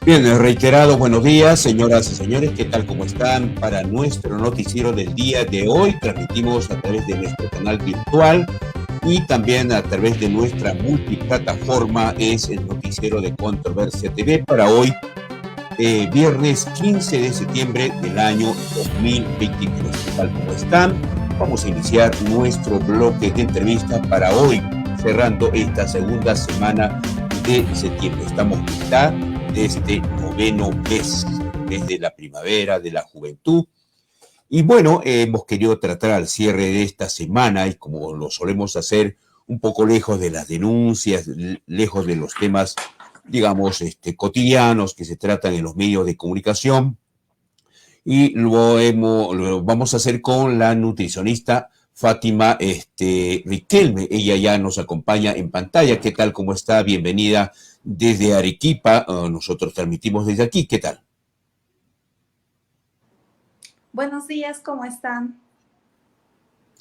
Bien, reiterado buenos días, señoras y señores, ¿qué tal? ¿Cómo están? Para nuestro noticiero del día de hoy, transmitimos a través de nuestro canal virtual y también a través de nuestra multiplataforma, es el noticiero de Controversia TV para hoy, viernes 15 de septiembre del año 2023. ¿Qué tal? ¿Cómo están? Vamos a iniciar nuestro bloque de entrevistas para hoy, cerrando esta segunda semana de septiembre. Estamos mitad de este noveno mes, desde la primavera, de la juventud. Y bueno, hemos querido tratar al cierre de esta semana, y como lo solemos hacer, un poco lejos de las denuncias, lejos de los temas, digamos, cotidianos que se tratan en los medios de comunicación. Y lo vamos a hacer con la nutricionista Fátima Riquelme. Ella ya nos acompaña en pantalla. ¿Qué tal? ¿Cómo está? Bienvenida desde Arequipa. Nosotros transmitimos desde aquí. ¿Qué tal? Buenos días, ¿cómo están?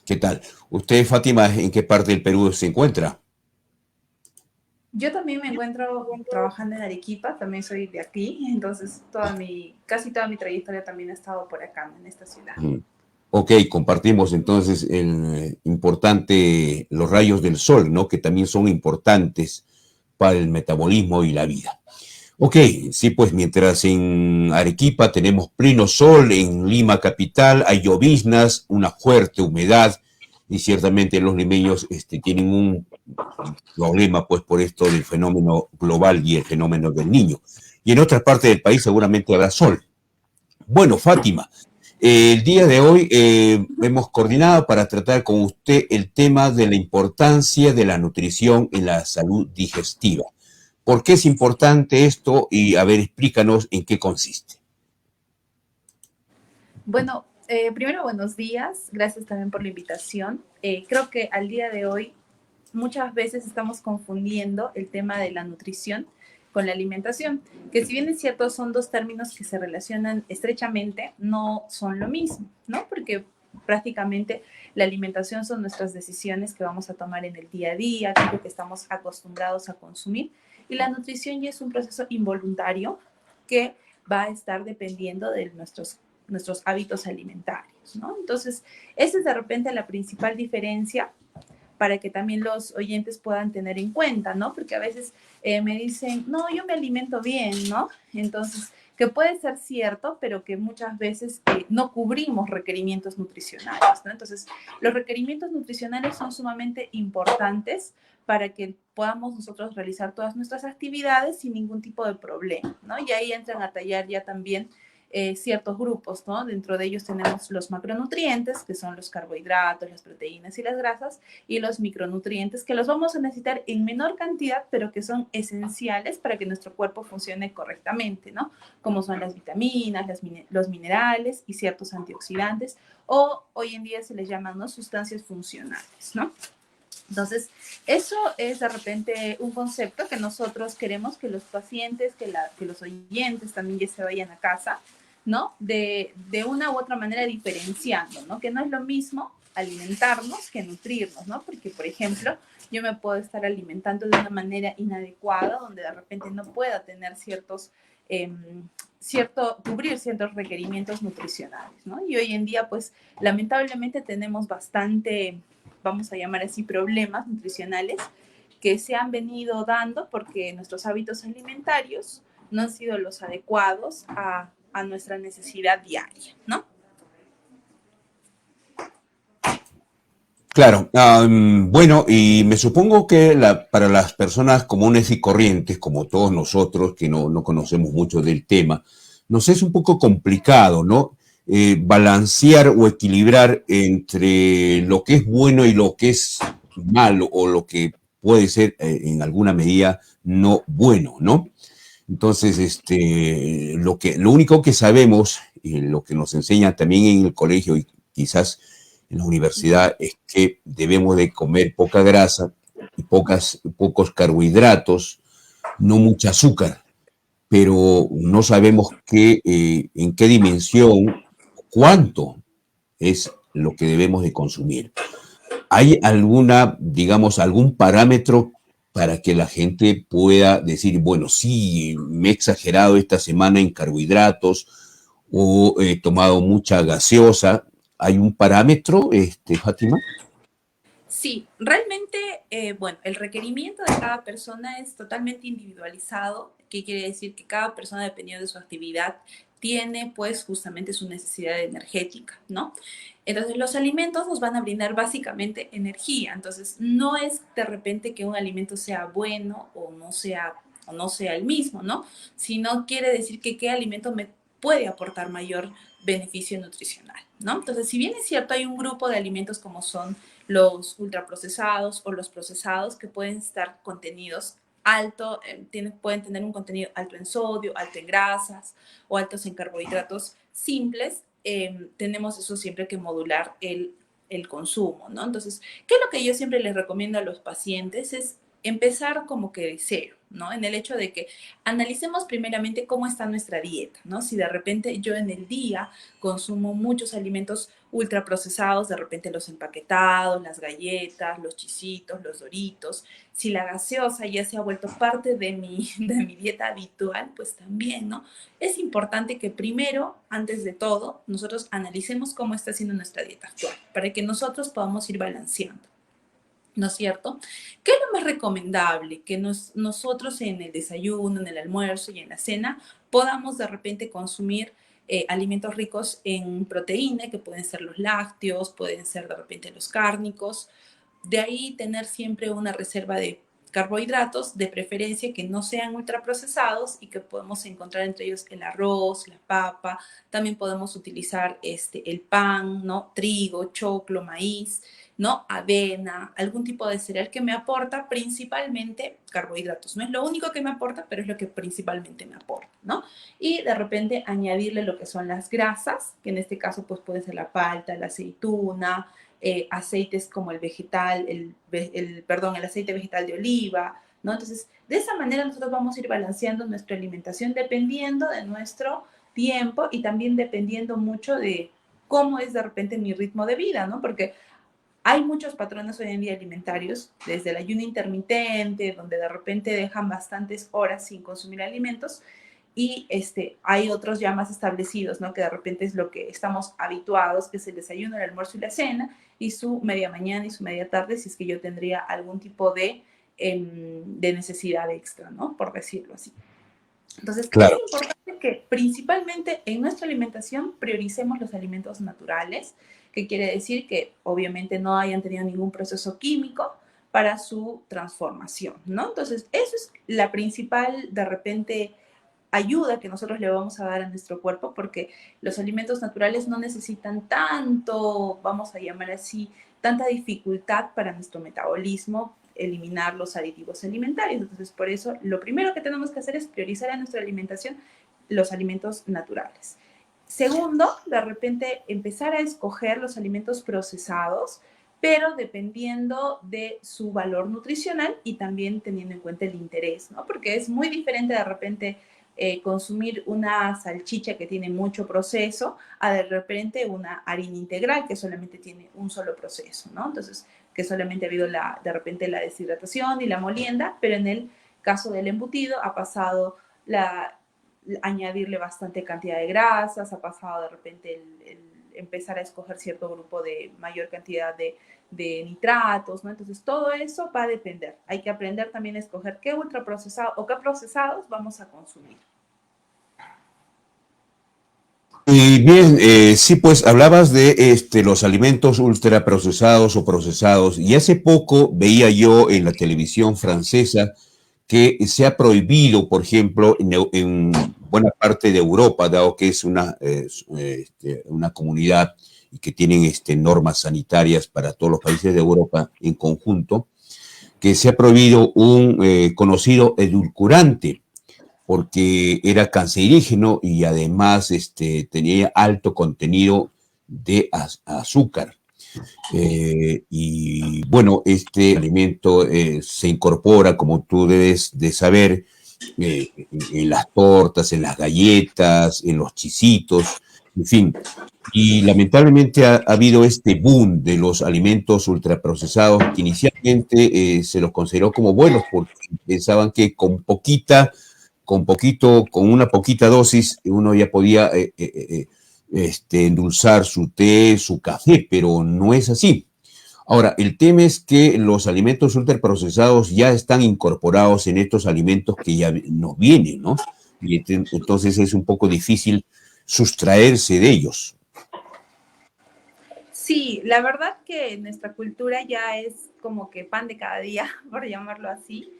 ¿Qué tal? Usted, Fátima, ¿en qué parte del Perú se encuentra? Yo también me encuentro trabajando en Arequipa, también soy de aquí, entonces casi toda mi trayectoria también ha estado por acá, en esta ciudad. Ok, compartimos entonces el importante los rayos del sol, ¿no? Que también son importantes para el metabolismo y la vida. Ok, sí, pues mientras en Arequipa tenemos pleno sol, en Lima capital hay lloviznas, una fuerte humedad y ciertamente los limeños tienen un problema pues por esto del fenómeno global y el fenómeno del niño. Y en otras partes del país seguramente habrá sol. Bueno, Fátima, el día de hoy hemos coordinado para tratar con usted el tema de la importancia de la nutrición en la salud digestiva. ¿Por qué es importante esto? Y a ver, explícanos en qué consiste. Bueno, primero buenos días, gracias también por la invitación. Creo que al día de hoy muchas veces estamos confundiendo el tema de la nutrición con la alimentación, que si bien es cierto son dos términos que se relacionan estrechamente, no son lo mismo, ¿no? Porque prácticamente la alimentación son nuestras decisiones que vamos a tomar en el día a día, aquello que estamos acostumbrados a consumir, y la nutrición ya es un proceso involuntario que va a estar dependiendo de nuestros hábitos alimentarios, ¿no? Entonces, esa es de repente la principal diferencia para que también los oyentes puedan tener en cuenta, ¿no? Porque a veces me dicen, no, yo me alimento bien, ¿no? Entonces, que puede ser cierto, pero que muchas veces no cubrimos requerimientos nutricionales, ¿no? Entonces, los requerimientos nutricionales son sumamente importantes para que podamos nosotros realizar todas nuestras actividades sin ningún tipo de problema, ¿no? Y ahí entran a tallar ya también ciertos grupos, ¿no? Dentro de ellos tenemos los macronutrientes, que son los carbohidratos, las proteínas y las grasas, y los micronutrientes, que los vamos a necesitar en menor cantidad, pero que son esenciales para que nuestro cuerpo funcione correctamente, ¿no? Como son las vitaminas, los minerales y ciertos antioxidantes, o hoy en día se les llaman, ¿no?, sustancias funcionales, ¿no? Entonces, eso es de repente un concepto que nosotros queremos que los pacientes, que los oyentes también ya se vayan a casa, ¿no? De una u otra manera diferenciando, ¿no? Que no es lo mismo alimentarnos que nutrirnos, ¿no? Porque, por ejemplo, yo me puedo estar alimentando de una manera inadecuada, donde de repente no pueda tener cubrir ciertos requerimientos nutricionales, ¿no? Y hoy en día, pues, lamentablemente tenemos bastante, vamos a llamar así, problemas nutricionales que se han venido dando porque nuestros hábitos alimentarios no han sido los adecuados a nuestra necesidad diaria, ¿no? Claro, bueno, y me supongo que para las personas comunes y corrientes, como todos nosotros, que no conocemos mucho del tema, nos es un poco complicado, ¿no? Balancear o equilibrar entre lo que es bueno y lo que es malo o lo que puede ser en alguna medida no bueno, ¿no? Entonces, lo único que sabemos y lo que nos enseña también en el colegio y quizás en la universidad es que debemos de comer poca grasa y pocos carbohidratos, no mucha azúcar, pero no sabemos en qué dimensión, cuánto es lo que debemos de consumir. ¿Hay digamos, algún parámetro para que la gente pueda decir, bueno, sí, me he exagerado esta semana en carbohidratos o he tomado mucha gaseosa? ¿Hay un parámetro, Fátima? Sí, realmente, bueno, el requerimiento de cada persona es totalmente individualizado, que quiere decir que cada persona, dependiendo de su actividad, tiene pues justamente su necesidad energética, ¿no? Entonces los alimentos nos van a brindar básicamente energía, entonces no es de repente que un alimento sea bueno o no sea el mismo, ¿no? Sino quiere decir que qué alimento me puede aportar mayor beneficio nutricional, ¿no? Entonces, si bien es cierto, hay un grupo de alimentos como son los ultraprocesados o los procesados que pueden estar contenidos alto, pueden tener un contenido alto en sodio, alto en grasas o altos en carbohidratos simples, tenemos eso siempre que modular el consumo, ¿no? Entonces, ¿qué es lo que yo siempre les recomiendo a los pacientes? Es empezar como que de cero, ¿no? En el hecho de que analicemos primeramente cómo está nuestra dieta, ¿no? Si de repente yo en el día consumo muchos alimentos ultraprocesados, de repente los empaquetados, las galletas, los chisitos, los doritos, si la gaseosa ya se ha vuelto parte de mi dieta habitual, pues también, ¿no? Es importante que primero, antes de todo, nosotros analicemos cómo está siendo nuestra dieta actual, para que nosotros podamos ir balanceando. ¿No es cierto? ¿Qué es lo más recomendable? Que nosotros en el desayuno, en el almuerzo y en la cena podamos de repente consumir alimentos ricos en proteína, que pueden ser los lácteos, pueden ser de repente los cárnicos. De ahí tener siempre una reserva de carbohidratos, de preferencia que no sean ultraprocesados y que podemos encontrar entre ellos el arroz, la papa, también podemos utilizar el pan, ¿no? Trigo, choclo, maíz, ¿no? Avena, algún tipo de cereal que me aporta principalmente carbohidratos. No es lo único que me aporta, pero es lo que principalmente me aporta, ¿no? Y de repente añadirle lo que son las grasas, que en este caso pues puede ser la palta, la aceituna, aceites como el vegetal, el aceite vegetal de oliva, ¿no? Entonces, de esa manera nosotros vamos a ir balanceando nuestra alimentación dependiendo de nuestro tiempo y también dependiendo mucho de cómo es de repente mi ritmo de vida, ¿no? Porque hay muchos patrones hoy en día alimentarios, desde el ayuno intermitente, donde de repente dejan bastantes horas sin consumir alimentos, y hay otros ya más establecidos, ¿no? Que de repente es lo que estamos habituados, que es el desayuno, el almuerzo y la cena, y su media mañana y su media tarde, si es que yo tendría algún tipo de necesidad extra, ¿no? Por decirlo así. Entonces, es Claro. importante que principalmente en nuestra alimentación prioricemos los alimentos naturales, que quiere decir que obviamente no hayan tenido ningún proceso químico para su transformación, ¿no? Entonces, eso es la principal, de repente, ayuda que nosotros le vamos a dar a nuestro cuerpo, porque los alimentos naturales no necesitan tanto, vamos a llamar así, tanta dificultad para nuestro metabolismo eliminar los aditivos alimentarios. Entonces, por eso, lo primero que tenemos que hacer es priorizar en nuestra alimentación los alimentos naturales. Segundo, de repente empezar a escoger los alimentos procesados, pero dependiendo de su valor nutricional y también teniendo en cuenta el interés, ¿no? Porque es muy diferente de repente consumir una salchicha que tiene mucho proceso a de repente una harina integral que solamente tiene un solo proceso, ¿no? Entonces, que solamente ha habido de repente la deshidratación y la molienda, pero en el caso del embutido ha pasado añadirle bastante cantidad de grasas, ha pasado de repente el empezar a escoger cierto grupo de mayor cantidad de nitratos, ¿no? Entonces, todo eso va a depender. Hay que aprender también a escoger qué ultraprocesado o qué procesados vamos a consumir. Y bien, sí, pues hablabas de los alimentos ultraprocesados o procesados, y hace poco veía yo en la televisión francesa que se ha prohibido, por ejemplo, en buena parte de Europa, dado que es una comunidad y que tienen normas sanitarias para todos los países de Europa en conjunto, que se ha prohibido un conocido edulcorante porque era cancerígeno y además tenía alto contenido de azúcar. Y bueno, este alimento se incorpora, como tú debes de saber, en las tortas, en las galletas, en los chisitos, en fin. Y lamentablemente ha habido este boom de los alimentos ultraprocesados que inicialmente se los consideró como buenos porque pensaban que con una poquita dosis uno ya podía endulzar su té, su café, pero no es así. Ahora, el tema es que los alimentos ultraprocesados ya están incorporados en estos alimentos que ya nos vienen, ¿no? Y entonces es un poco difícil sustraerse de ellos. Sí, la verdad que nuestra cultura ya es como que pan de cada día, por llamarlo así.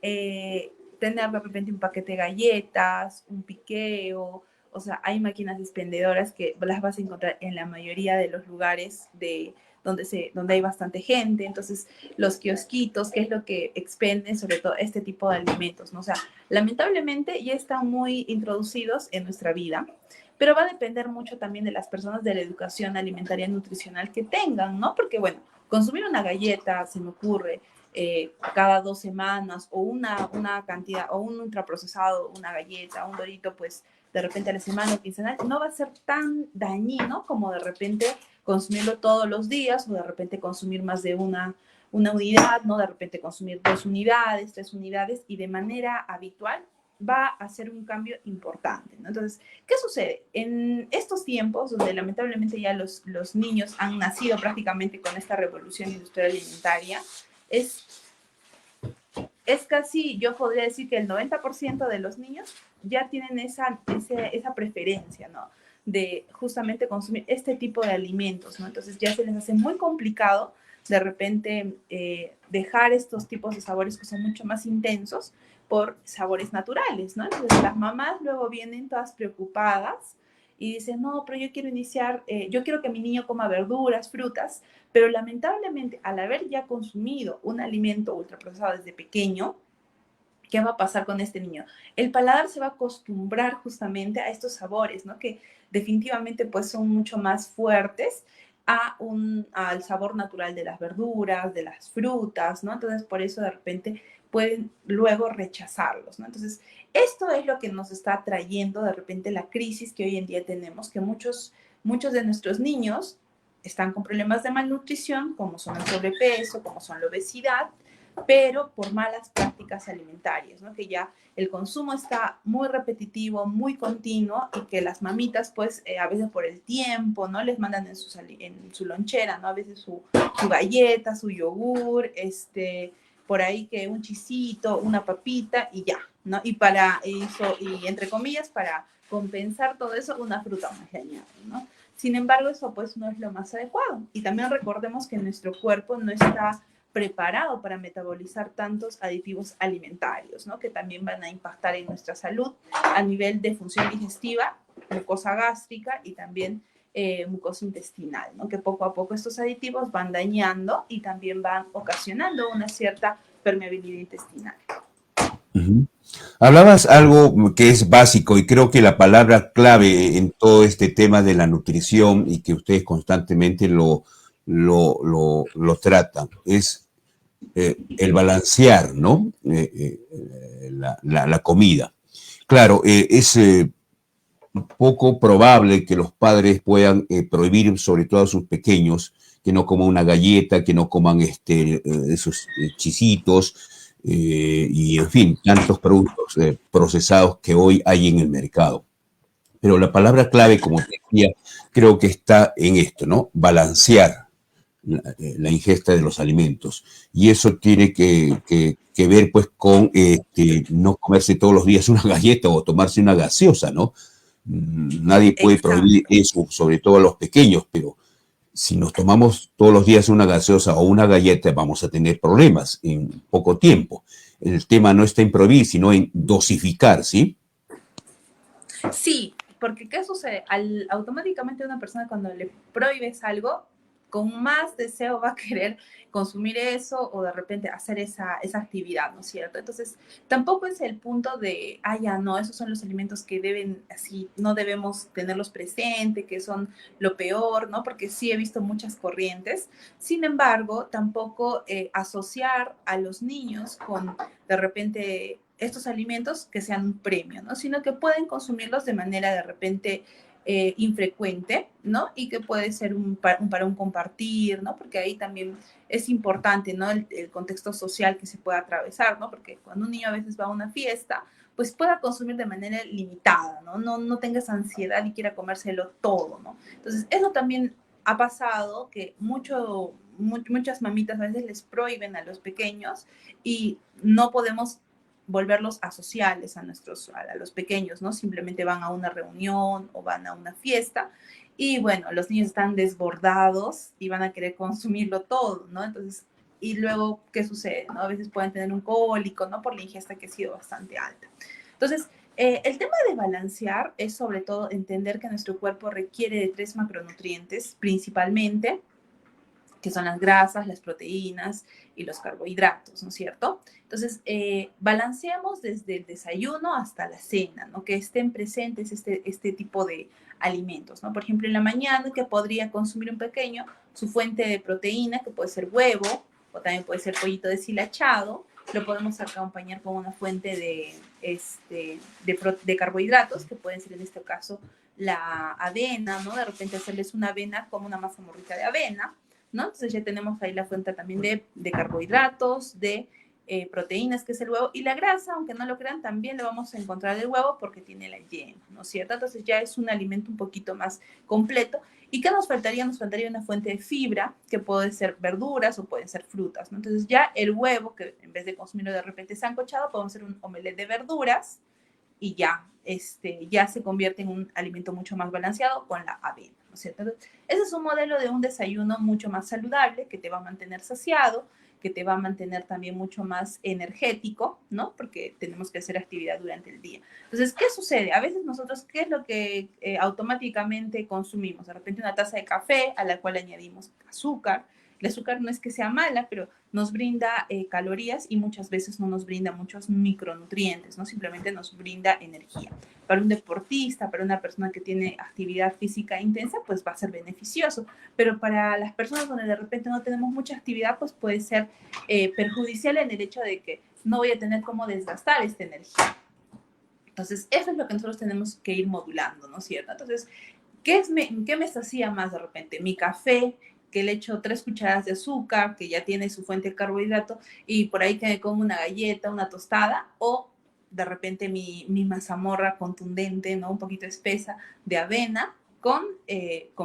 Tener de repente un paquete de galletas, un piqueo, o sea, hay máquinas expendedoras que las vas a encontrar en la mayoría de los lugares donde hay bastante gente. Entonces, los kiosquitos, ¿qué es lo que expenden sobre todo este tipo de alimentos? ¿No? O sea, lamentablemente ya están muy introducidos en nuestra vida, pero va a depender mucho también de las personas, de la educación alimentaria y nutricional que tengan, ¿no? Porque, bueno, consumir una galleta, se me ocurre, cada 2 semanas, o una cantidad, o un ultraprocesado, una galleta, un dorito, pues de repente a la semana o quincenal, no va a ser tan dañino como de repente consumirlo todos los días, o de repente consumir más de una unidad, ¿no? De repente consumir 2 unidades, 3 unidades, y de manera habitual va a ser un cambio importante, ¿no? Entonces, ¿qué sucede? En estos tiempos, donde lamentablemente ya los niños han nacido prácticamente con esta revolución industrial alimentaria, es, es casi, yo podría decir que el 90% de los niños ya tienen esa preferencia, ¿no? De justamente consumir este tipo de alimentos, ¿no? Entonces ya se les hace muy complicado de repente dejar estos tipos de sabores que son mucho más intensos por sabores naturales, ¿no? Entonces las mamás luego vienen todas preocupadas y dicen, no, pero yo quiero iniciar, yo quiero que mi niño coma verduras, frutas, pero lamentablemente al haber ya consumido un alimento ultraprocesado desde pequeño, ¿qué va a pasar con este niño? El paladar se va a acostumbrar justamente a estos sabores, ¿no? Que definitivamente pues son mucho más fuertes al sabor natural de las verduras, de las frutas, ¿no? Entonces por eso de repente pueden luego rechazarlos, ¿no? Entonces esto es lo que nos está trayendo de repente la crisis que hoy en día tenemos, que muchos de nuestros niños están con problemas de malnutrición, como son el sobrepeso, como son la obesidad, pero por malas prácticas alimentarias, ¿no? Que ya el consumo está muy repetitivo, muy continuo, y que las mamitas, pues, a veces por el tiempo, ¿no? Les mandan en su lonchera, ¿no? A veces su galleta, su yogur, por ahí que un chisito, una papita y ya, ¿no? Y para eso, y entre comillas, para compensar todo eso, una fruta más le añaden, ¿no? Sin embargo, eso pues no es lo más adecuado. Y también recordemos que nuestro cuerpo no está preparado para metabolizar tantos aditivos alimentarios, ¿no? Que también van a impactar en nuestra salud a nivel de función digestiva, mucosa gástrica y también mucosa intestinal, ¿no? Que poco a poco estos aditivos van dañando y también van ocasionando una cierta permeabilidad intestinal. Uh-huh. Hablabas algo que es básico y creo que la palabra clave en todo este tema de la nutrición y que ustedes constantemente lo tratan es el balancear, ¿no? La comida. Claro, es poco probable que los padres puedan prohibir, sobre todo a sus pequeños, que no coman una galleta, que no coman esos chisitos y, en fin, tantos productos procesados que hoy hay en el mercado. Pero la palabra clave, como te decía, creo que está en esto, ¿no? Balancear la ingesta de los alimentos. Y eso tiene que ver pues con no comerse todos los días una galleta o tomarse una gaseosa, ¿no? Nadie puede prohibir Exacto. eso, sobre todo a los pequeños, pero si nos tomamos todos los días una gaseosa o una galleta, vamos a tener problemas en poco tiempo. El tema no está en prohibir, sino en dosificar, ¿sí? Sí, porque ¿qué sucede? Automáticamente una persona cuando le prohíbes algo, con más deseo va a querer consumir eso o de repente hacer esa actividad, ¿no es cierto? Entonces, tampoco es el punto de, ya no, esos son los alimentos que deben, así, no debemos tenerlos presentes, que son lo peor, ¿no? Porque sí he visto muchas corrientes. Sin embargo, tampoco asociar a los niños con, de repente, estos alimentos que sean un premio, ¿no? Sino que pueden consumirlos de manera de repente infrecuente, ¿no? Y que puede ser para un compartir, ¿no? Porque ahí también es importante, ¿no? El contexto social que se pueda atravesar, ¿no? Porque cuando un niño a veces va a una fiesta, pues pueda consumir de manera limitada, ¿no? No tengas ansiedad y quiera comérselo todo, ¿no? Entonces, eso también ha pasado que muchas mamitas a veces les prohíben a los pequeños y no podemos volverlos asociales a los pequeños, ¿no? Simplemente van a una reunión o van a una fiesta y bueno, los niños están desbordados y van a querer consumirlo todo, ¿no? Entonces, y luego, ¿qué sucede? ¿No? A veces pueden tener un cólico, ¿no? Por la ingesta que ha sido bastante alta. Entonces, el tema de balancear es sobre todo entender que nuestro cuerpo requiere de 3 macronutrientes principalmente, que son las grasas, las proteínas y los carbohidratos, ¿no es cierto? Entonces, balanceamos desde el desayuno hasta la cena, ¿no? Que estén presentes este tipo de alimentos, ¿no? Por ejemplo, en la mañana que podría consumir un pequeño su fuente de proteína, que puede ser huevo o también puede ser pollito deshilachado, lo podemos acompañar con una fuente de carbohidratos, que pueden ser en este caso la avena, ¿no? De repente hacerles una avena como una mazamorrita de avena, ¿no? Entonces ya tenemos ahí la fuente también de carbohidratos, de proteínas, que es el huevo, y la grasa, aunque no lo crean, también le vamos a encontrar el huevo porque tiene la yema, ¿no es cierto? Entonces ya es un alimento un poquito más completo. ¿Y qué nos faltaría? Nos faltaría una fuente de fibra, que puede ser verduras o pueden ser frutas, ¿no? Entonces ya el huevo, que en vez de consumirlo de repente sancochado, podemos hacer un omelette de verduras y ya se convierte en un alimento mucho más balanceado con la avena, ¿no es cierto? Entonces, ese es un modelo de un desayuno mucho más saludable, que te va a mantener saciado, que te va a mantener también mucho más energético, ¿no? Porque tenemos que hacer actividad durante el día. Entonces, ¿qué sucede? A veces nosotros, ¿qué es lo que automáticamente consumimos? De repente una taza de café a la cual añadimos azúcar. El azúcar no es que sea mala, pero nos brinda calorías y muchas veces no nos brinda muchos micronutrientes, ¿no? Simplemente nos brinda energía. Para un deportista, para una persona que tiene actividad física intensa, pues va a ser beneficioso, pero para las personas donde de repente no tenemos mucha actividad, pues puede ser perjudicial en el hecho de que no voy a tener cómo desgastar esta energía. Entonces, eso es lo que nosotros tenemos que ir modulando, ¿no es cierto? Entonces, ¿qué me sacía más de repente? Mi café, que le echo 3 cucharadas de azúcar, que ya tiene su fuente de carbohidrato, y por ahí que me como una galleta, una tostada, o de repente mi mazamorra contundente, ¿no? Un poquito espesa de avena con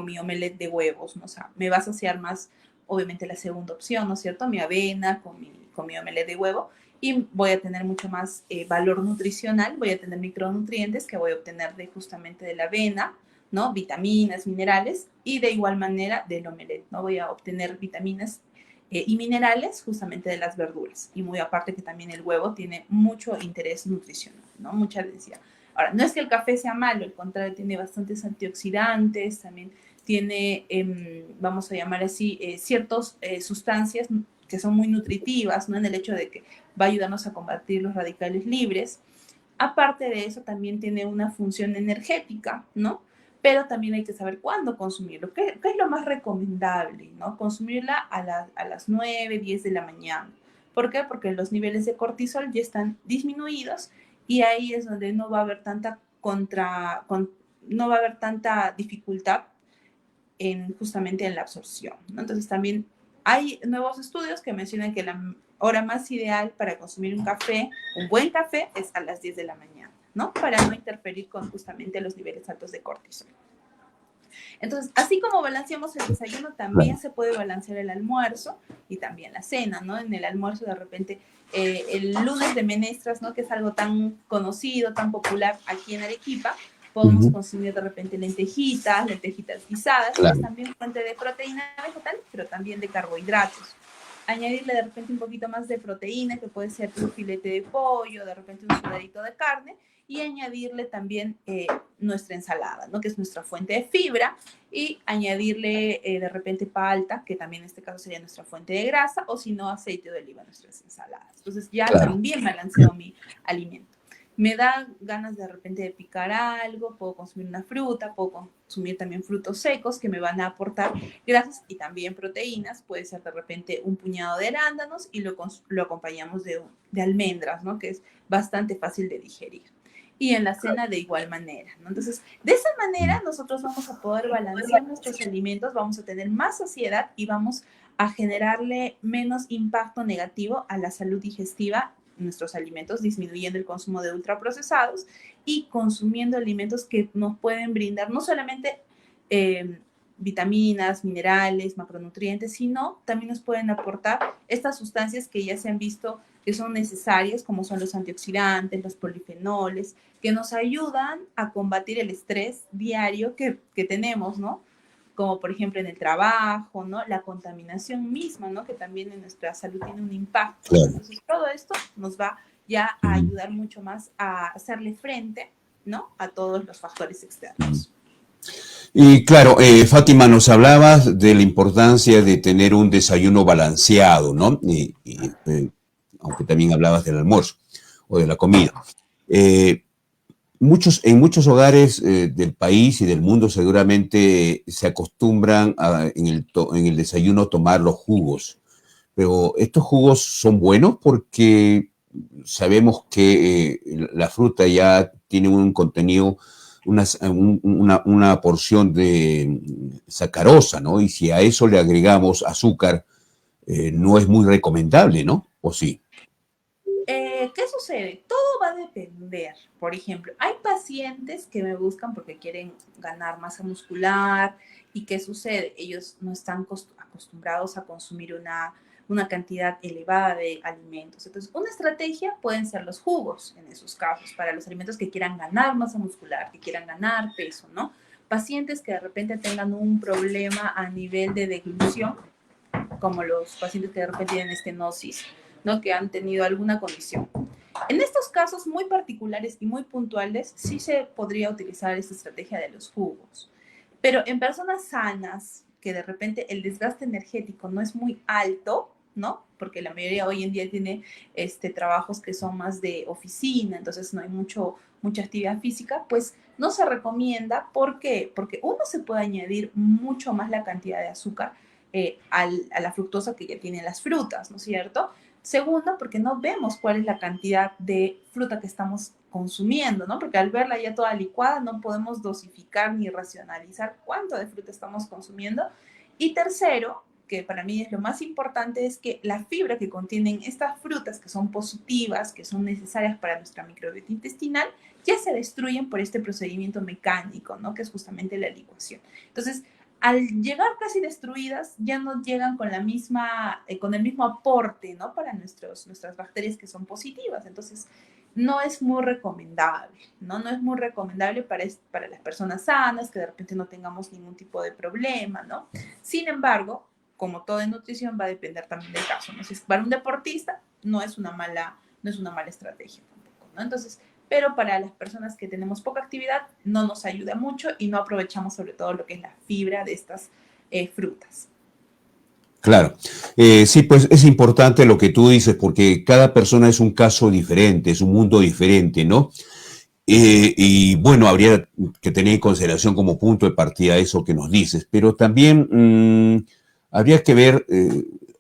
mi omelette de huevos, ¿no? O sea, me va a saciar más, obviamente, la segunda opción, ¿no es cierto? Mi avena con mi omelette de huevo, y voy a tener mucho más valor nutricional, voy a tener micronutrientes que voy a obtener justamente de la avena, ¿no? Vitaminas, minerales, y de igual manera del omelette, ¿no? Voy a obtener vitaminas y minerales justamente de las verduras. Y muy aparte que también el huevo tiene mucho interés nutricional, ¿no? Mucha densidad. Ahora, no es que el café sea malo, al contrario, tiene bastantes antioxidantes, también tiene, vamos a llamar así, ciertas sustancias que son muy nutritivas, ¿no? En el hecho de que va a ayudarnos a combatir los radicales libres. Aparte de eso, también tiene una función energética, ¿no? Pero también hay que saber cuándo consumirlo. ¿Qué es lo más recomendable, ¿no? Consumirla a las 9, 10 de la mañana. ¿Por qué? Porque los niveles de cortisol ya están disminuidos y ahí es donde no va a haber no va a haber tanta dificultad justamente en la absorción, ¿no? Entonces también hay nuevos estudios que mencionan que la hora más ideal para consumir un buen café, es a las 10 de la mañana, ¿no? Para no interferir con justamente los niveles altos de cortisol. Entonces, así como balanceamos el desayuno, también se puede balancear el almuerzo y también la cena, ¿no? En el almuerzo, de repente, el lunes de menestras, ¿no? Que es algo tan conocido, tan popular aquí en Arequipa, podemos consumir de repente lentejitas guisadas, que es también fuente de proteína vegetal, pero también de carbohidratos. Añadirle de repente un poquito más de proteína, que puede ser un filete de pollo, de repente un sudadito de carne, y añadirle también nuestra ensalada, ¿no? Que es nuestra fuente de fibra, y añadirle de repente palta, que también en este caso sería nuestra fuente de grasa, o si no, aceite de oliva a nuestras ensaladas. Entonces ya también balanceo mi alimento. Me da ganas de repente de picar algo, puedo consumir una fruta, puedo consumir también frutos secos que me van a aportar grasas y también proteínas. Puede ser de repente un puñado de arándanos y lo acompañamos de almendras, ¿no? Que es bastante fácil de digerir. y en la cena de igual manera, ¿no? Entonces, de esa manera nosotros vamos a poder balancear nuestros alimentos, vamos a tener más saciedad y vamos a generarle menos impacto negativo a la salud digestiva nuestros alimentos, disminuyendo el consumo de ultraprocesados y consumiendo alimentos que nos pueden brindar no solamente vitaminas, minerales, macronutrientes, sino también nos pueden aportar estas sustancias que ya se han visto que son necesarias, como son los antioxidantes, los polifenoles, que nos ayudan a combatir el estrés diario que tenemos, ¿no? Como por ejemplo en el trabajo, ¿no? La contaminación misma, ¿no? Que también en nuestra salud tiene un impacto. Claro. Entonces, todo esto nos va ya a ayudar mucho más a hacerle frente, ¿no? A todos los factores externos. Y claro, Fátima, nos hablabas de la importancia de tener un desayuno balanceado, ¿no? Aunque también hablabas del almuerzo o de la comida. En muchos hogares del país y del mundo seguramente se acostumbran en el desayuno tomar los jugos, pero estos jugos son buenos porque sabemos que la fruta ya tiene un contenido, una porción de sacarosa, ¿no? Y si a eso le agregamos azúcar, no es muy recomendable, ¿no? ¿O sí? ¿Qué sucede? Todo va a depender. Por ejemplo, hay pacientes que me buscan porque quieren ganar masa muscular y ¿qué sucede? Ellos no están acostumbrados a consumir una cantidad elevada de alimentos. Entonces, una estrategia pueden ser los jugos en esos casos, para los alimentos que quieran ganar masa muscular, que quieran ganar peso, ¿no? Pacientes que de repente tengan un problema a nivel de deglución, como los pacientes que de repente tienen estenosis, ¿no? Que han tenido alguna condición. En estos casos muy particulares y muy puntuales, sí se podría utilizar esta estrategia de los jugos. Pero en personas sanas, que de repente el desgaste energético no es muy alto, ¿no? Porque la mayoría hoy en día tiene trabajos que son más de oficina, entonces no hay mucha actividad física, pues no se recomienda. ¿Por qué? Porque uno se puede añadir mucho más la cantidad de azúcar a la fructosa que ya tienen las frutas, ¿no es cierto? Segundo, porque no vemos cuál es la cantidad de fruta que estamos consumiendo, ¿no? Porque al verla ya toda licuada no podemos dosificar ni racionalizar cuánto de fruta estamos consumiendo. Y tercero, que para mí es lo más importante, es que la fibra que contienen estas frutas, que son positivas, que son necesarias para nuestra microbiota intestinal, ya se destruyen por este procedimiento mecánico, ¿no? Que es justamente la licuación. Entonces, al llegar casi destruidas, ya no llegan con con el mismo aporte, ¿no? Para nuestras bacterias que son positivas. Entonces, no es muy recomendable, ¿no? No es muy recomendable para las personas sanas, que de repente no tengamos ningún tipo de problema, ¿no? Sin embargo, como todo en nutrición, va a depender también del caso, ¿no? Si es para un deportista, no es una mala estrategia tampoco, ¿no? Entonces, pero para las personas que tenemos poca actividad no nos ayuda mucho y no aprovechamos sobre todo lo que es la fibra de estas frutas. Claro. Sí, pues es importante lo que tú dices, porque cada persona es un caso diferente, es un mundo diferente, ¿no? Y bueno, habría que tener en consideración como punto de partida eso que nos dices, pero también habría que ver,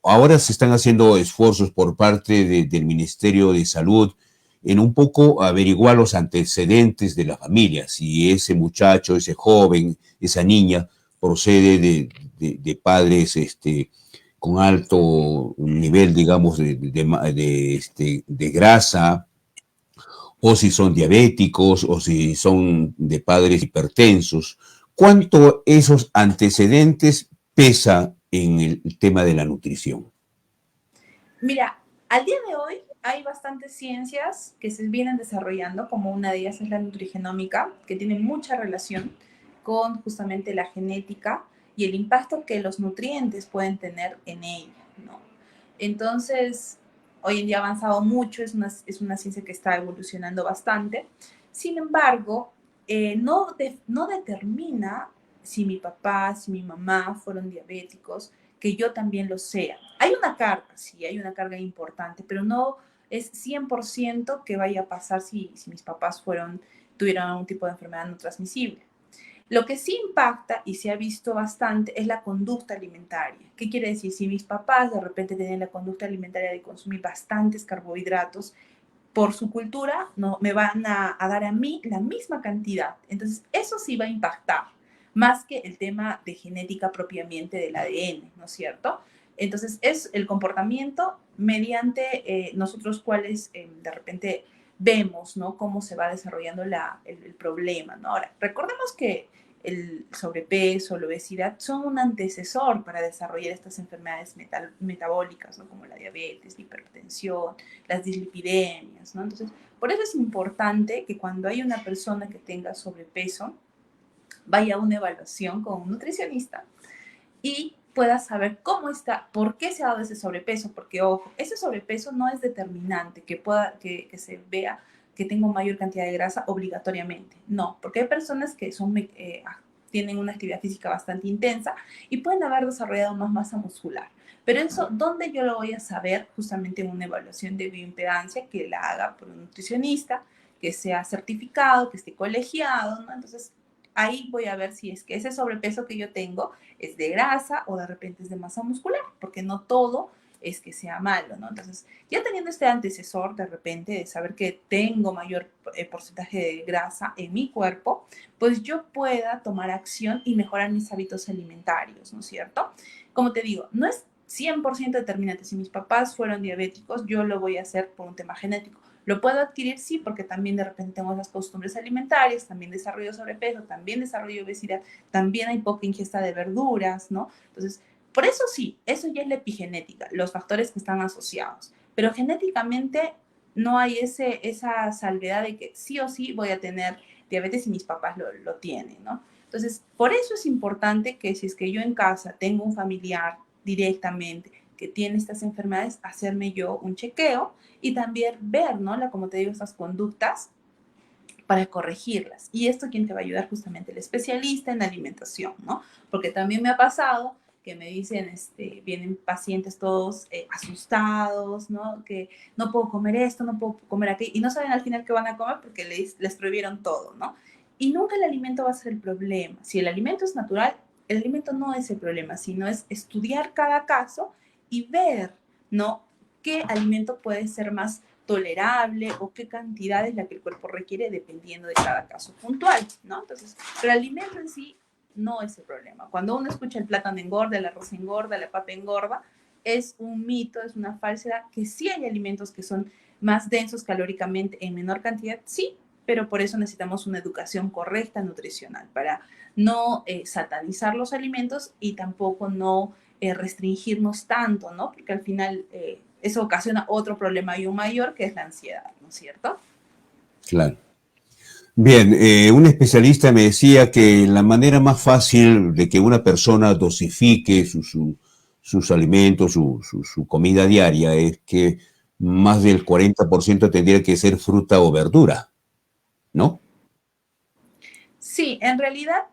ahora se están haciendo esfuerzos por parte del Ministerio de Salud en un poco averiguar los antecedentes de la familia, si ese muchacho, ese joven, esa niña procede de padres con alto nivel, digamos, de grasa, o si son diabéticos, o si son de padres hipertensos. ¿Cuánto esos antecedentes pesa en el tema de la nutrición? Mira, al día de hoy hay bastantes ciencias que se vienen desarrollando, como una de ellas es la nutrigenómica, que tiene mucha relación con justamente la genética y el impacto que los nutrientes pueden tener en ella, ¿no? Entonces, hoy en día ha avanzado mucho, es una ciencia que está evolucionando bastante. Sin embargo, no determina si mi papá, si mi mamá fueron diabéticos, que yo también lo sea. Hay una carga, sí, hay una carga importante, pero no es 100% que vaya a pasar si mis papás tuvieron algún tipo de enfermedad no transmisible. Lo que sí impacta y se ha visto bastante es la conducta alimentaria. ¿Qué quiere decir? Si mis papás de repente tenían la conducta alimentaria de consumir bastantes carbohidratos, por su cultura no me van a dar a mí la misma cantidad. Entonces, eso sí va a impactar, más que el tema de genética propiamente del ADN, ¿no es cierto? Entonces, es el comportamiento mediante nosotros cuáles de repente vemos, ¿no? Cómo se va desarrollando el problema, ¿no? Ahora, recordemos que el sobrepeso, la obesidad son un antecesor para desarrollar estas enfermedades metabólicas, ¿no? Como la diabetes, la hipertensión, las dislipidemias, ¿no? Entonces, por eso es importante que cuando hay una persona que tenga sobrepeso, vaya a una evaluación con un nutricionista y pueda saber cómo está, por qué se ha dado ese sobrepeso, porque ojo, ese sobrepeso no es determinante que se vea que tengo mayor cantidad de grasa obligatoriamente, no, porque hay personas que tienen una actividad física bastante intensa y pueden haber desarrollado más masa muscular. Pero eso, ¿dónde yo lo voy a saber? Justamente en una evaluación de bioimpedancia que la haga por un nutricionista, que sea certificado, que esté colegiado, ¿no? Entonces, ahí voy a ver si es que ese sobrepeso que yo tengo es de grasa o de repente es de masa muscular, porque no todo es que sea malo, ¿no? Entonces, ya teniendo este antecesor de repente de saber que tengo mayor porcentaje de grasa en mi cuerpo, pues yo pueda tomar acción y mejorar mis hábitos alimentarios, ¿no es cierto? Como te digo, no es 100% determinante. Si mis papás fueron diabéticos, yo lo voy a hacer por un tema genético. ¿Lo puedo adquirir? Sí, porque también de repente tengo esas costumbres alimentarias, también desarrollo sobrepeso, también desarrollo obesidad, también hay poca ingesta de verduras, ¿no? Entonces, por eso sí, eso ya es la epigenética, los factores que están asociados. Pero genéticamente no hay esa salvedad de que sí o sí voy a tener diabetes y mis papás lo tienen, ¿no? Entonces, por eso es importante que si es que yo en casa tengo un familiar directamente que tiene estas enfermedades, hacerme yo un chequeo y también ver, ¿no? Como te digo, estas conductas para corregirlas. Y esto, ¿quién te va a ayudar? Justamente el especialista en alimentación, ¿no? Porque también me ha pasado que me dicen, vienen pacientes todos asustados, ¿no? Que no puedo comer esto, no puedo comer aquello, y no saben al final qué van a comer porque les prohibieron todo, ¿no? Y nunca el alimento va a ser el problema. Si el alimento es natural, el alimento no es el problema, sino es estudiar cada caso y ver, ¿no? ¿Qué alimento puede ser más tolerable o qué cantidad es la que el cuerpo requiere dependiendo de cada caso puntual, ¿no? Entonces, pero el alimento en sí no es el problema. Cuando uno escucha el plátano engorda, el arroz engorda, la papa engorda, es un mito, es una falsedad, que sí hay alimentos que son más densos calóricamente en menor cantidad, sí, pero por eso necesitamos una educación correcta nutricional, para no satanizar los alimentos y tampoco no restringirnos tanto, ¿no? Porque al final eso ocasiona otro problema y un mayor, que es la ansiedad, ¿no es cierto? Claro. Bien, un especialista me decía que la manera más fácil de que una persona dosifique sus alimentos, su comida diaria, es que más del 40% tendría que ser fruta o verdura, ¿no? Sí, en realidad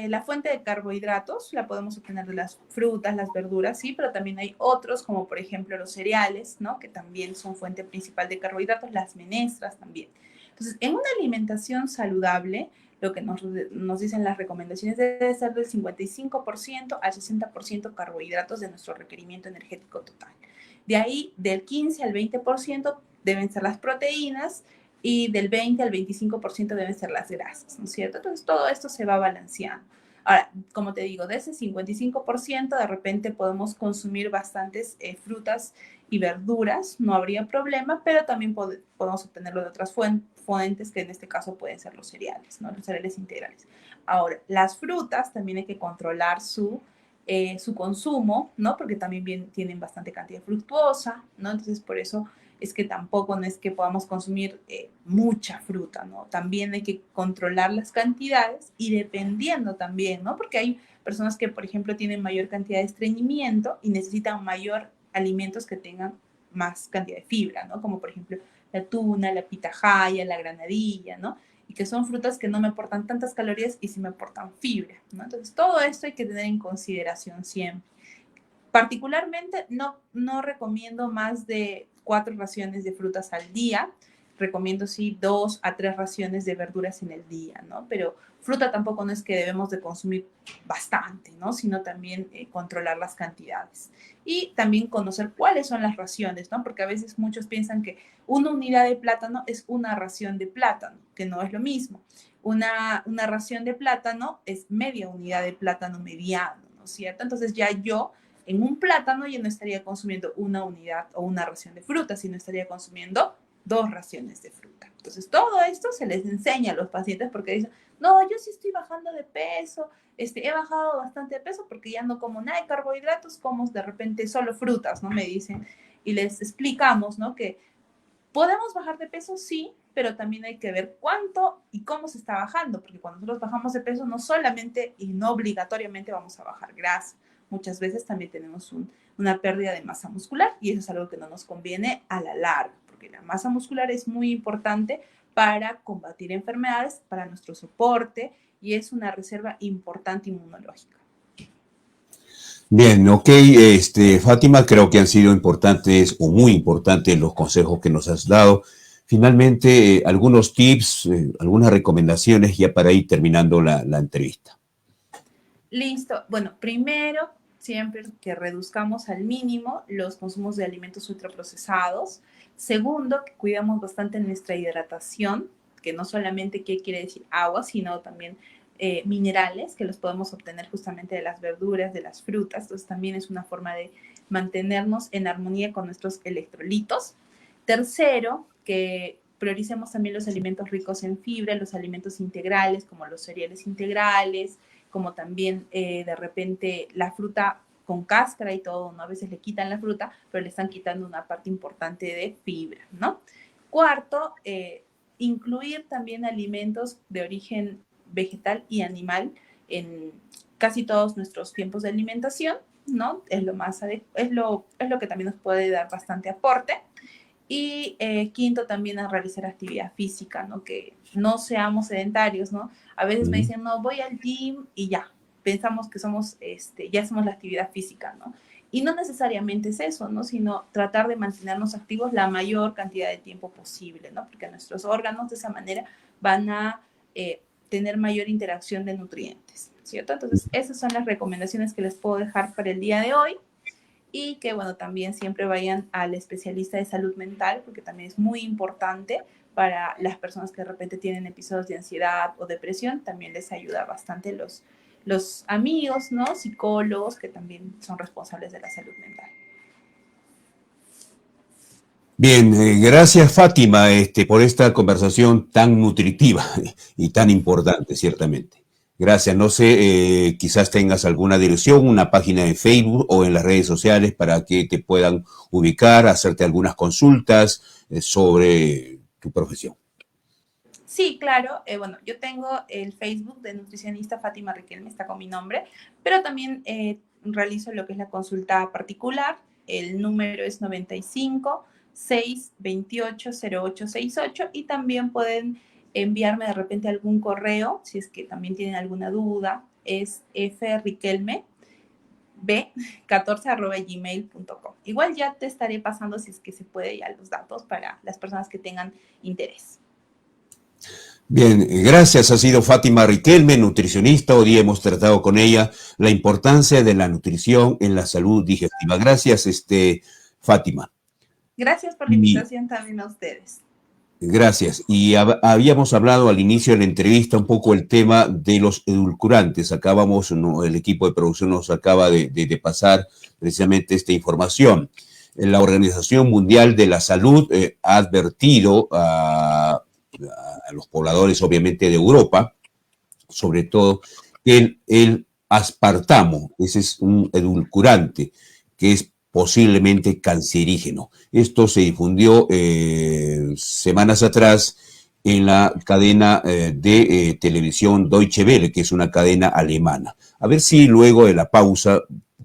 la fuente de carbohidratos la podemos obtener de las frutas, las verduras, sí, pero también hay otros, como por ejemplo los cereales, ¿no? Que también son fuente principal de carbohidratos, las menestras también. Entonces, en una alimentación saludable, lo que nos dicen las recomendaciones debe ser del 55% al 60% carbohidratos de nuestro requerimiento energético total. De ahí, del 15 al 20% deben ser las proteínas, y del 20 al 25% deben ser las grasas, ¿no es cierto? Entonces, todo esto se va balanceando. Ahora, como te digo, de ese 55% de repente podemos consumir bastantes frutas y verduras, no habría problema, pero también podemos obtenerlo de otras fuentes, que en este caso pueden ser los cereales, ¿no? Los cereales integrales. Ahora, las frutas también hay que controlar su consumo, ¿no? Porque también tienen bastante cantidad fructuosa, ¿no? Entonces, por eso es que tampoco no es que podamos consumir mucha fruta, ¿no? También hay que controlar las cantidades y dependiendo también, ¿no? Porque hay personas que, por ejemplo, tienen mayor cantidad de estreñimiento y necesitan mayor alimentos que tengan más cantidad de fibra, ¿no? Como por ejemplo la tuna, la pitahaya, la granadilla, ¿no? Y que son frutas que no me aportan tantas calorías y sí me aportan fibra, ¿no? Entonces, todo esto hay que tener en consideración siempre. Particularmente, no recomiendo más de 4 raciones de frutas al día, recomiendo sí 2 a 3 raciones de verduras en el día, ¿no? Pero fruta tampoco no es que debemos de consumir bastante, ¿no? Sino también controlar las cantidades. Y también conocer cuáles son las raciones, ¿no? Porque a veces muchos piensan que una unidad de plátano es una ración de plátano, que no es lo mismo. Una ración de plátano es media unidad de plátano mediano, ¿no es cierto? Entonces ya yo en un plátano ya no estaría consumiendo una unidad o una ración de fruta, sino estaría consumiendo 2 raciones de fruta. Entonces todo esto se les enseña a los pacientes porque dicen, no, yo sí estoy bajando de peso, he bajado bastante de peso porque ya no como nada de carbohidratos, como de repente solo frutas, ¿no? Me dicen, y les explicamos, ¿no? Que podemos bajar de peso, sí, pero también hay que ver cuánto y cómo se está bajando, porque cuando nosotros bajamos de peso no solamente y no obligatoriamente vamos a bajar grasa, muchas veces también tenemos una pérdida de masa muscular y eso es algo que no nos conviene a la larga, porque la masa muscular es muy importante para combatir enfermedades, para nuestro soporte y es una reserva importante inmunológica. Bien, ok, Fátima, creo que han sido importantes o muy importantes los consejos que nos has dado. Finalmente, algunos tips, algunas recomendaciones ya para ir terminando la entrevista. Listo. Bueno, primero, siempre que reduzcamos al mínimo los consumos de alimentos ultraprocesados. Segundo, que cuidamos bastante nuestra hidratación, que no solamente qué quiere decir agua, sino también minerales que los podemos obtener justamente de las verduras, de las frutas. Entonces también es una forma de mantenernos en armonía con nuestros electrolitos. Tercero, que prioricemos también los alimentos ricos en fibra, los alimentos integrales como los cereales integrales, como también de repente la fruta con cáscara y todo, ¿no? A veces le quitan la fruta, pero le están quitando una parte importante de fibra, ¿no? Cuarto, incluir también alimentos de origen vegetal y animal en casi todos nuestros tiempos de alimentación, ¿no? Es lo que también nos puede dar bastante aporte. Y quinto, también a realizar actividad física, ¿no? Que no seamos sedentarios, ¿no? A veces me dicen, no, voy al gym y ya, pensamos que somos, ya hacemos la actividad física, ¿no? Y no necesariamente es eso, ¿no? Sino tratar de mantenernos activos la mayor cantidad de tiempo posible, ¿no? Porque nuestros órganos de esa manera van a tener mayor interacción de nutrientes, ¿cierto? Entonces, esas son las recomendaciones que les puedo dejar para el día de hoy. Y que, bueno, también siempre vayan al especialista de salud mental, porque también es muy importante para las personas que de repente tienen episodios de ansiedad o depresión, también les ayuda bastante los amigos, ¿no? Psicólogos que también son responsables de la salud mental. Bien, gracias Fátima por esta conversación tan nutritiva y tan importante, ciertamente. Gracias. No sé, quizás tengas alguna dirección, una página de Facebook o en las redes sociales para que te puedan ubicar, hacerte algunas consultas sobre tu profesión. Sí, claro. Bueno, yo tengo el Facebook de nutricionista Fátima Riquelme, está con mi nombre, pero también realizo lo que es la consulta particular. El número es 95 628 0868 y también pueden enviarme de repente algún correo, si es que también tienen alguna duda, es friquelmeb14@gmail.com. Igual ya te estaré pasando, si es que se puede, ya los datos para las personas que tengan interés. Bien, gracias. Ha sido Fátima Riquelme, nutricionista. Hoy día hemos tratado con ella la importancia de la nutrición en la salud digestiva. Gracias, Fátima. Gracias por la invitación también a ustedes. Gracias. Y habíamos hablado al inicio de la entrevista un poco el tema de los edulcorantes. El equipo de producción nos acaba de pasar precisamente esta información. La Organización Mundial de la Salud ha advertido a los pobladores, obviamente, de Europa, sobre todo, que el aspartamo, ese es un edulcorante que es posiblemente cancerígeno. Esto se difundió semanas atrás en la cadena de televisión Deutsche Welle, que es una cadena alemana. A ver si luego de la pausa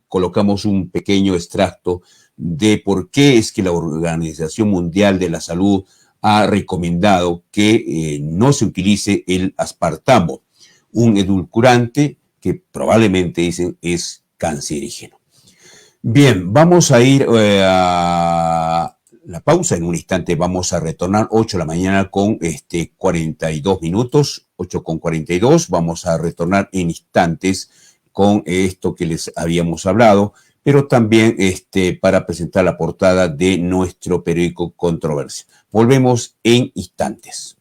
colocamos un pequeño extracto de por qué es que la Organización Mundial de la Salud ha recomendado que no se utilice el aspartamo, un edulcorante que probablemente dicen es cancerígeno. Bien, vamos a ir a la pausa. En un instante vamos a retornar, 8 de la mañana con 42 minutos, 8:42. Vamos a retornar en instantes con esto que les habíamos hablado, pero también para presentar la portada de nuestro periódico Controversia. Volvemos en instantes.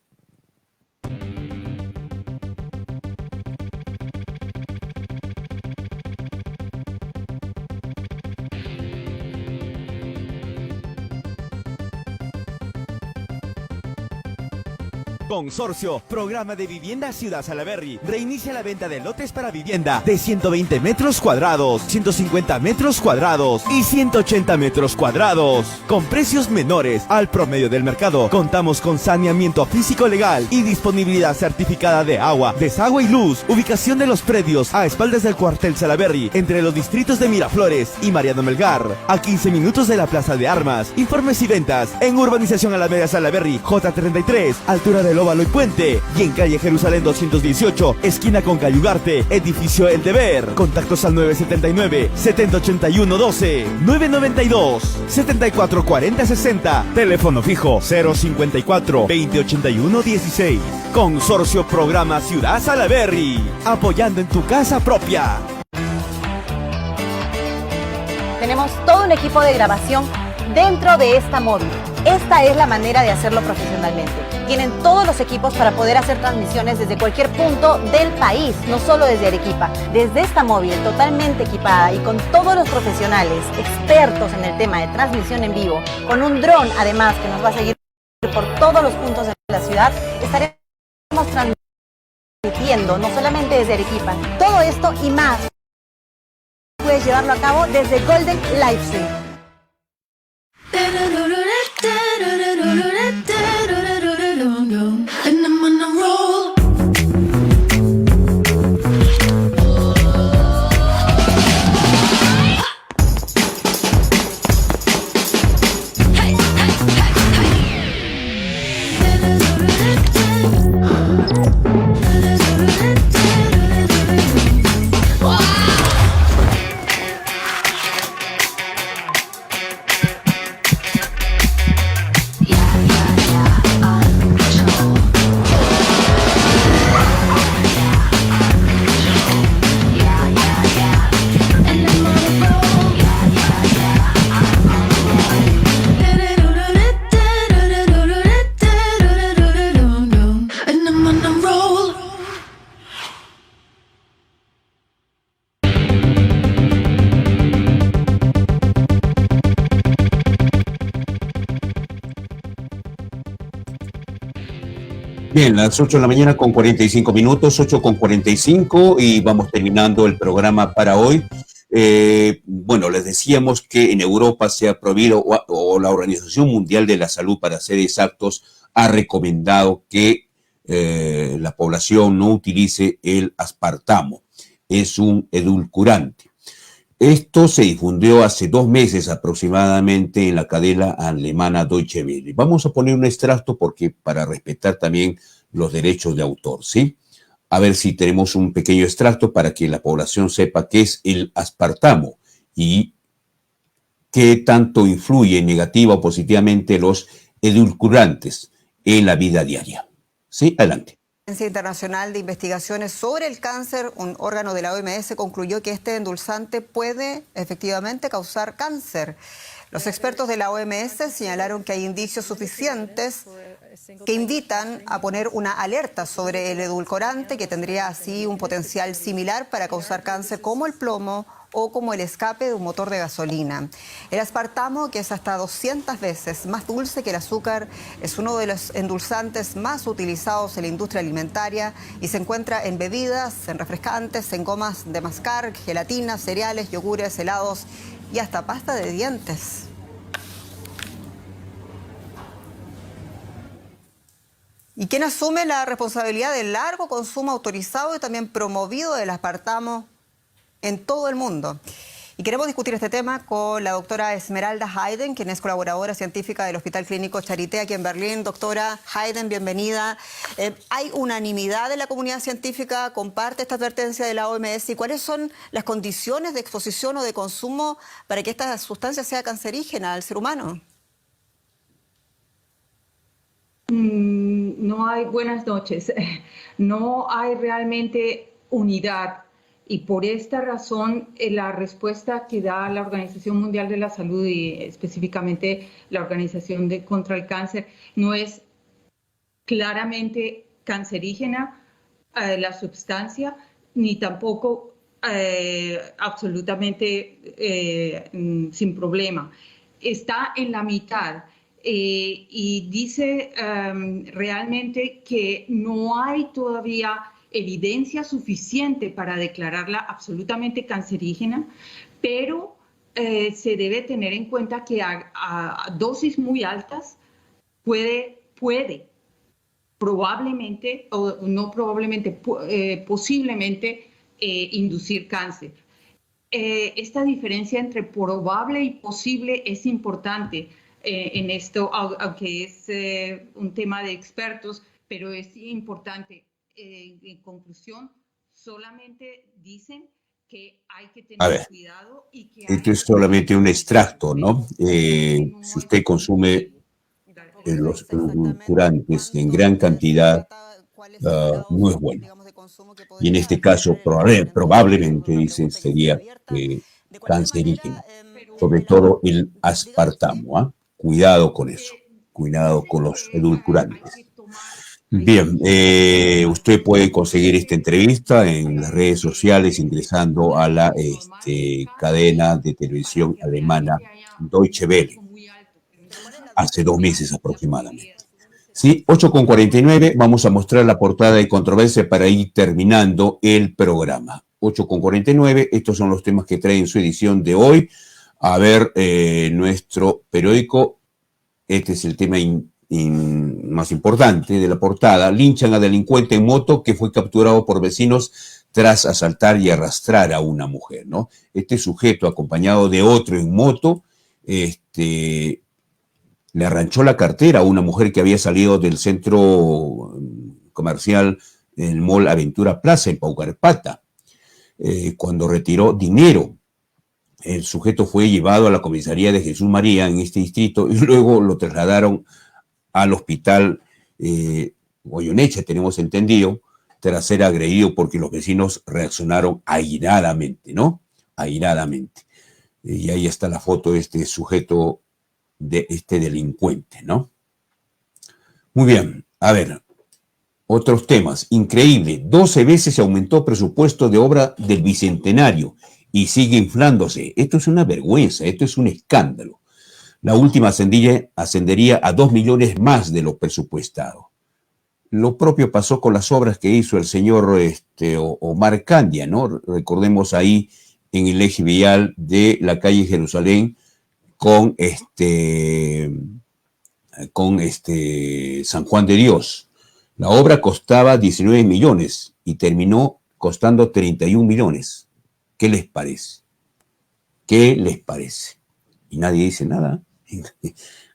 Consorcio, programa de vivienda Ciudad Salaberry. Reinicia la venta de lotes para vivienda de 120 metros cuadrados, 150 metros cuadrados y 180 metros cuadrados. Con precios menores al promedio del mercado. Contamos con saneamiento físico legal y disponibilidad certificada de agua, desagüe y luz. Ubicación de los predios a espaldas del cuartel Salaberry, entre los distritos de Miraflores y Mariano Melgar, a 15 minutos de la Plaza de Armas. Informes y ventas en Urbanización Alameda Salaberry, J33, altura del Óvalo y Puente, y en calle Jerusalén 218, esquina con Cayugarte, edificio El Deber. Contactos al 979-7081-12, 992-744060, teléfono fijo 054-2081-16. Consorcio Programa Ciudad Salaberry, apoyando en tu casa propia. Tenemos todo un equipo de grabación dentro de esta móvil. Esta es la manera de hacerlo profesionalmente. Tienen todos los equipos para poder hacer transmisiones desde cualquier punto del país, no solo desde Arequipa. Desde esta móvil totalmente equipada y con todos los profesionales expertos en el tema de transmisión en vivo, con un dron además que nos va a seguir por todos los puntos de la ciudad, estaremos transmitiendo no solamente desde Arequipa. Todo esto y más puedes llevarlo a cabo desde Golden Livestream. And I'm on a roll. Bien, las 8 de la mañana con 45 minutos, 8:45, y vamos terminando el programa para hoy. Bueno, les decíamos que en Europa se ha prohibido, o la Organización Mundial de la Salud, para ser exactos, ha recomendado que la población no utilice el aspartamo. Es un edulcorante. Esto se difundió hace 2 meses aproximadamente en la cadena alemana Deutsche Welle. Vamos a poner un extracto porque para respetar también los derechos de autor, ¿sí? A ver si tenemos un pequeño extracto para que la población sepa qué es el aspartamo y qué tanto influye negativa o positivamente los edulcorantes en la vida diaria. ¿Sí? Adelante. La Agencia Internacional de Investigaciones sobre el Cáncer, un órgano de la OMS, concluyó que este endulzante puede efectivamente causar cáncer. Los expertos de la OMS señalaron que hay indicios suficientes que invitan a poner una alerta sobre el edulcorante, que tendría así un potencial similar para causar cáncer como el plomo o como el escape de un motor de gasolina. El aspartamo, que es hasta 200 veces más dulce que el azúcar, es uno de los endulzantes más utilizados en la industria alimentaria y se encuentra en bebidas, en refrescantes, en gomas de mascar, gelatinas, cereales, yogures, helados y hasta pasta de dientes. ¿Y quién asume la responsabilidad del largo consumo autorizado y también promovido del aspartamo en todo el mundo? Y queremos discutir este tema con la doctora Esmeralda Hayden, quien es colaboradora científica del Hospital Clínico Charité aquí en Berlín. Doctora Hayden, bienvenida. ¿Hay unanimidad de la comunidad científica? ¿Comparte esta advertencia de la OMS? ¿Y cuáles son las condiciones de exposición o de consumo para que esta sustancia sea cancerígena al ser humano? No hay, buenas noches, no hay realmente unidad y por esta razón la respuesta que da la Organización Mundial de la Salud y específicamente la Organización contra el Cáncer no es claramente cancerígena la sustancia, ni tampoco absolutamente sin problema. Está en la mitad. Y dice realmente que no hay todavía evidencia suficiente para declararla absolutamente cancerígena, pero se debe tener en cuenta que a dosis muy altas puede probablemente, o no probablemente, posiblemente inducir cáncer. Esta diferencia entre probable y posible es importante en esto, aunque es un tema de expertos, pero es importante. En conclusión, solamente dicen que hay que A tener ver, cuidado y que hay esto es que tener solamente un extracto, ¿no? pero que Si no es usted consume posible. los Exactamente edulcorantes en cuánto gran se cantidad, trata, cuál es el grado, no es bueno. digamos, de consumo que Y en podría este generar caso, el cáncer. Entonces, eso es probablemente, una dicen, pregunta que sigue sería abierta. De cualquier manera, cancerígeno. Sobre todo el digamos, sí. aspartamo, ¿ah? Cuidado con eso. Cuidado Dicen con los que hay que edulcorantes. tomar, Bien, usted puede conseguir esta porque entrevista en las redes sociales ingresando a la normal en cada cadena día de para televisión que alemana realmente haya Deutsche un Welle, pico muy alto. Pero entonces, hace 2 meses la aproximadamente. posibilidad. Sí, 8:49, vamos a mostrar la portada de controversia para ir terminando el programa. 8:49, estos son los temas que trae en su edición de hoy. A ver, nuestro periódico, este es el tema más importante de la portada. Linchan a delincuente en moto que fue capturado por vecinos tras asaltar y arrastrar a una mujer, ¿no? Este sujeto, acompañado de otro en moto, le arranchó la cartera a una mujer que había salido del centro comercial, el Mall Aventura Plaza en Paucarpata, cuando retiró dinero. El sujeto fue llevado a la comisaría de Jesús María en este distrito y luego lo trasladaron al hospital Goyoneche, tenemos entendido, tras ser agredido porque los vecinos reaccionaron airadamente, ¿no? Airadamente. Y ahí está la foto de este sujeto, de este delincuente, ¿no? Muy bien, a ver, otros temas. Increíble, 12 veces se aumentó presupuesto de obra del Bicentenario y sigue inflándose. Esto es una vergüenza, esto es un escándalo. La última ascendería a 2 millones más de lo presupuestado. Lo propio pasó con las obras que hizo el señor Omar Candia, ¿no? Recordemos ahí en el eje vial de la calle Jerusalén con San Juan de Dios. La obra costaba 19 millones y terminó costando 31 millones. ¿Qué les parece? ¿Qué les parece? Y nadie dice nada.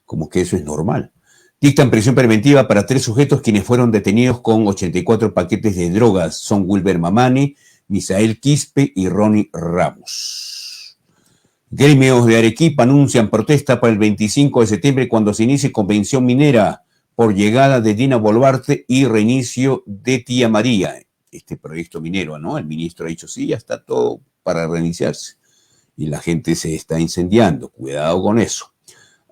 Como que eso es normal. Dictan prisión preventiva para 3 sujetos quienes fueron detenidos con 84 paquetes de drogas. Son Wilber Mamani, Misael Quispe y Ronnie Ramos. Gremios de Arequipa anuncian protesta para el 25 de septiembre cuando se inicie convención minera por llegada de Dina Boluarte y reinicio de Tía María. Este proyecto minero, ¿no? El ministro ha dicho, sí, ya está todo para reiniciarse. Y la gente se está incendiando. Cuidado con eso.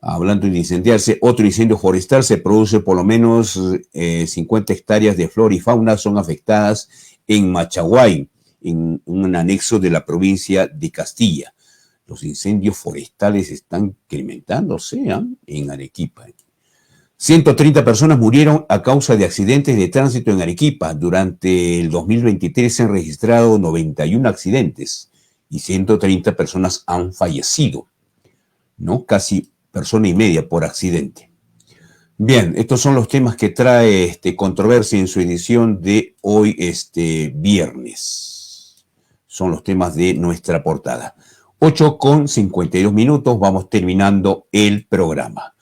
Hablando de incendiarse, otro incendio forestal se produce, por lo menos 50 hectáreas de flora y fauna son afectadas en Machaguay, en un anexo de la provincia de Castilla. Los incendios forestales están incrementándose en Arequipa. 130 personas murieron a causa de accidentes de tránsito en Arequipa. Durante el 2023 se han registrado 91 accidentes y 130 personas han fallecido, ¿no? Casi persona y media por accidente. Bien, estos son los temas que trae controversia en su edición de hoy, viernes. Son los temas de nuestra portada. 8:52, vamos terminando el programa.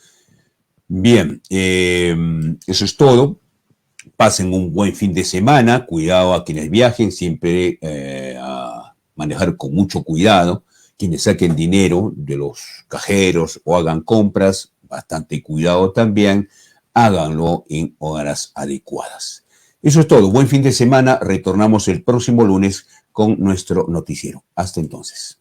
Bien, eso es todo. Pasen un buen fin de semana, cuidado a quienes viajen, siempre a manejar con mucho cuidado. Quienes saquen dinero de los cajeros o hagan compras, bastante cuidado también. háganlo en horas adecuadas. Eso es todo. Buen fin de semana. Retornamos el próximo lunes con nuestro noticiero. Hasta entonces.